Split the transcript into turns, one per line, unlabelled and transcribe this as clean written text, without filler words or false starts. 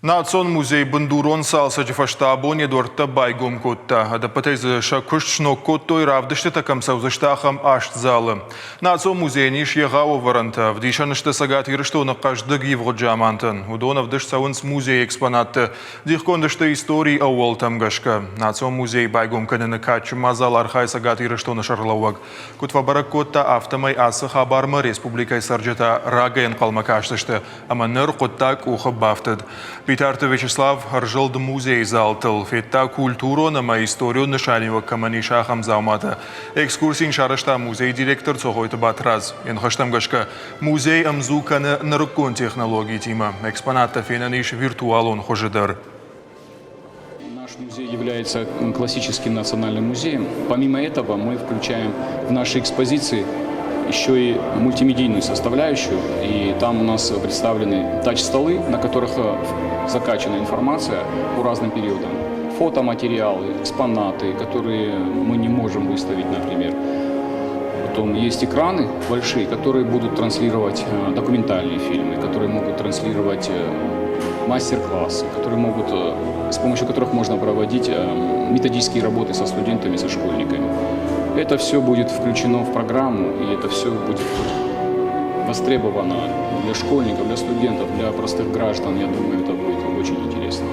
Национальный музей Бандурон салса джифаштабу недорта байгом котта. Адапатез шакушно коттой равдышты такам саузаштахам ашт залы. Национальный музей ниш егау варанта. Вдишанышты сагат ирышто на каждый гивроджамантан. Удонов дыш саунс музей экспонатты. Дихкондышты истории ауал тамгашка. Национальный музей байгом канена кач мазал архай сагат ирышто на шарлауаг. Кутвабарак котта автомай асы хабарма республикай сарджета рагаен қалмакаштышты. Аманыр коттак ухы бафтыд. Питарты Вячеслав Аржылды музей залтыл. Фетта культуру на историю нышанева каманиша хамзаумата. Экскурсин шарышта музей директор цохойты батраз. Инхаштамгашка музей амзуканы нарыккон технологии тима. Экспонатта фенаниш виртуалон хожидар.
Наш музей является классическим национальным музеем. Помимо этого мы включаем в наши экспозиции еще и мультимедийную составляющую, и там у нас представлены тач-столы, на которых закачана информация по разным периодам. Фотоматериалы, экспонаты, которые мы не можем выставить, например. Потом есть экраны большие, которые будут транслировать документальные фильмы, которые могут транслировать мастер-классы, с помощью которых можно проводить методические работы со студентами, со школьниками. Это все будет включено в программу, и это все будет востребовано для школьников, для студентов, для простых граждан. Я думаю, это будет очень интересно.